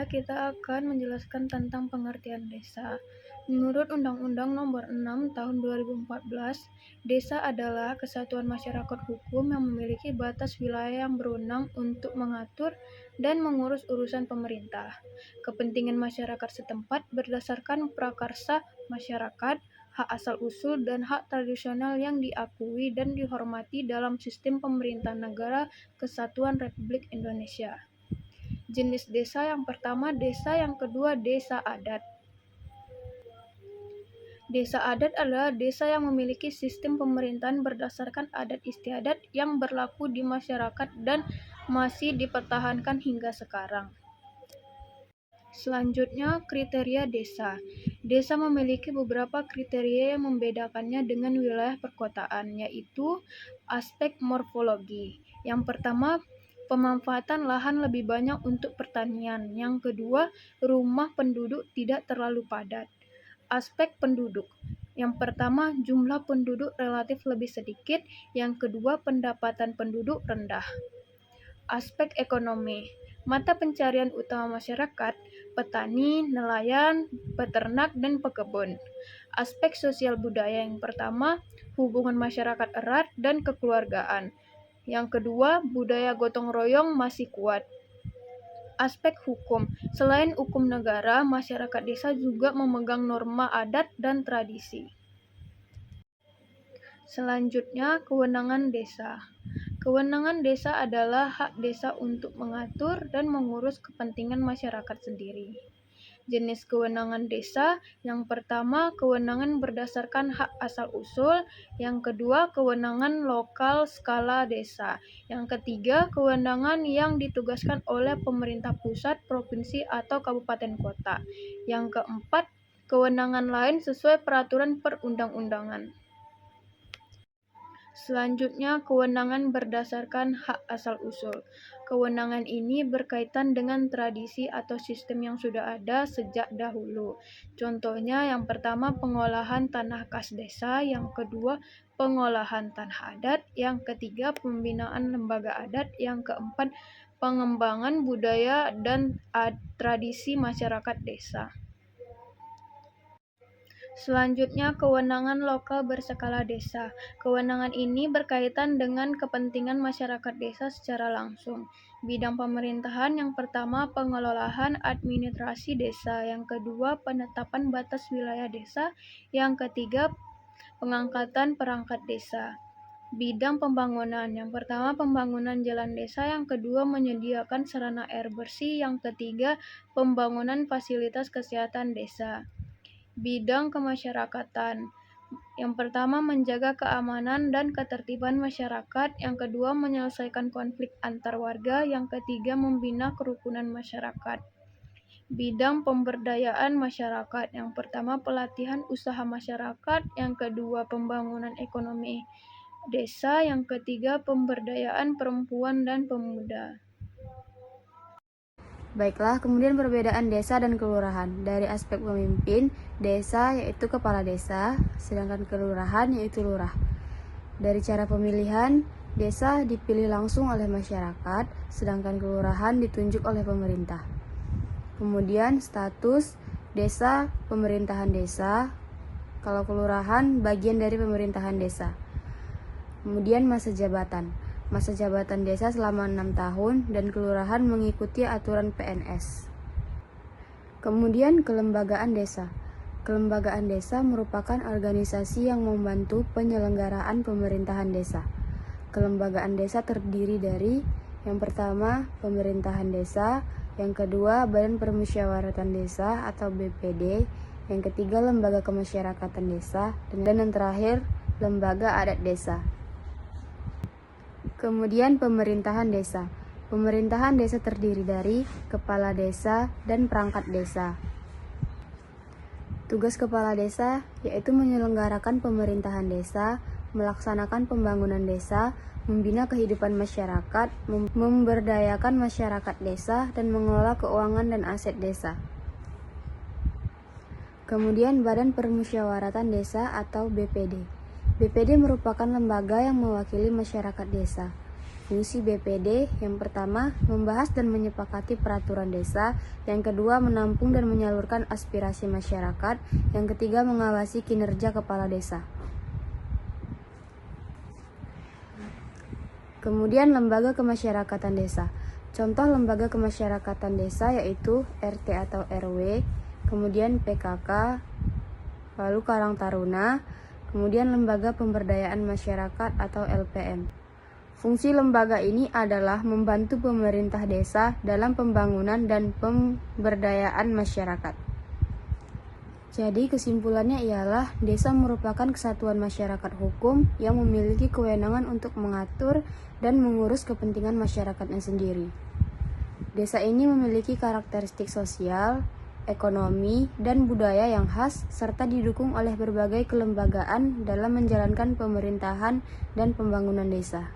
kita akan menjelaskan tentang pengertian desa. Menurut Undang-Undang Nomor 6 Tahun 2014, desa adalah kesatuan masyarakat hukum yang memiliki batas wilayah yang berwenang untuk mengatur dan mengurus urusan pemerintah, kepentingan masyarakat setempat berdasarkan prakarsa masyarakat, hak asal-usul, dan hak tradisional yang diakui dan dihormati dalam sistem pemerintahan negara Kesatuan Republik Indonesia. Jenis desa yang pertama desa, yang kedua desa adat. Desa adat adalah desa yang memiliki sistem pemerintahan berdasarkan adat istiadat yang berlaku di masyarakat dan masih dipertahankan hingga sekarang. Selanjutnya, kriteria desa. Desa memiliki beberapa kriteria yang membedakannya dengan wilayah perkotaan, yaitu aspek morfologi. Yang pertama, pemanfaatan lahan lebih banyak untuk pertanian. Yang kedua, rumah penduduk tidak terlalu padat. Aspek penduduk. Yang pertama, jumlah penduduk relatif lebih sedikit. Yang kedua, pendapatan penduduk rendah. Aspek ekonomi. Mata pencarian utama masyarakat, petani, nelayan, peternak, dan pekebun. Aspek sosial budaya. Yang pertama, hubungan masyarakat erat dan kekeluargaan. Yang kedua, budaya gotong royong masih kuat. Aspek hukum. Selain hukum negara, masyarakat desa juga memegang norma adat dan tradisi. Selanjutnya, kewenangan desa. Kewenangan desa adalah hak desa untuk mengatur dan mengurus kepentingan masyarakat sendiri. Jenis kewenangan desa, yang pertama kewenangan berdasarkan hak asal-usul, yang kedua kewenangan lokal skala desa, yang ketiga kewenangan yang ditugaskan oleh pemerintah pusat, provinsi, atau kabupaten kota, yang keempat kewenangan lain sesuai peraturan perundang-undangan. Selanjutnya, kewenangan berdasarkan hak asal-usul. Kewenangan ini berkaitan dengan tradisi atau sistem yang sudah ada sejak dahulu. Contohnya, yang pertama pengolahan tanah kas desa, yang kedua pengolahan tanah adat, yang ketiga pembinaan lembaga adat, yang keempat pengembangan budaya dan tradisi masyarakat desa. Selanjutnya, kewenangan lokal berskala desa. Kewenangan ini berkaitan dengan kepentingan masyarakat desa secara langsung. Bidang pemerintahan, yang pertama pengelolaan administrasi desa, yang kedua penetapan batas wilayah desa, yang ketiga pengangkatan perangkat desa. Bidang pembangunan, yang pertama pembangunan jalan desa, yang kedua menyediakan sarana air bersih, yang ketiga pembangunan fasilitas kesehatan desa. Bidang kemasyarakatan, yang pertama menjaga keamanan dan ketertiban masyarakat, yang kedua menyelesaikan konflik antar warga, yang ketiga membina kerukunan masyarakat. Bidang pemberdayaan masyarakat, yang pertama pelatihan usaha masyarakat, yang kedua pembangunan ekonomi desa, yang ketiga pemberdayaan perempuan dan pemuda. Baiklah, kemudian perbedaan desa dan kelurahan. Dari aspek pemimpin, desa yaitu kepala desa, sedangkan kelurahan yaitu lurah. Dari cara pemilihan, desa dipilih langsung oleh masyarakat, sedangkan kelurahan ditunjuk oleh pemerintah. Kemudian status desa, pemerintahan desa, kalau kelurahan bagian dari pemerintahan desa. Kemudian masa jabatan. Masa jabatan desa selama 6 tahun dan kelurahan mengikuti aturan PNS. Kemudian kelembagaan desa. Kelembagaan desa merupakan organisasi yang membantu penyelenggaraan pemerintahan desa. Kelembagaan desa terdiri dari yang pertama pemerintahan desa, yang kedua Badan Permusyawaratan Desa atau BPD, yang ketiga lembaga kemasyarakatan desa, dan yang terakhir lembaga adat desa. Kemudian pemerintahan desa. Pemerintahan desa terdiri dari kepala desa dan perangkat desa. Tugas kepala desa yaitu menyelenggarakan pemerintahan desa, melaksanakan pembangunan desa, membina kehidupan masyarakat, memberdayakan masyarakat desa, dan mengelola keuangan dan aset desa. Kemudian Badan Permusyawaratan Desa atau BPD. BPD merupakan lembaga yang mewakili masyarakat desa. Fungsi BPD yang pertama, membahas dan menyepakati peraturan desa. Yang kedua, menampung dan menyalurkan aspirasi masyarakat. Yang ketiga, mengawasi kinerja kepala desa. Kemudian, lembaga kemasyarakatan desa. Contoh lembaga kemasyarakatan desa yaitu RT atau RW, kemudian PKK, lalu Karang Taruna, kemudian lembaga pemberdayaan masyarakat atau LPM. Fungsi lembaga ini adalah membantu pemerintah desa dalam pembangunan dan pemberdayaan masyarakat. Jadi kesimpulannya ialah desa merupakan kesatuan masyarakat hukum yang memiliki kewenangan untuk mengatur dan mengurus kepentingan masyarakatnya sendiri. Desa ini memiliki karakteristik sosial, ekonomi, dan budaya yang khas serta didukung oleh berbagai kelembagaan dalam menjalankan pemerintahan dan pembangunan desa.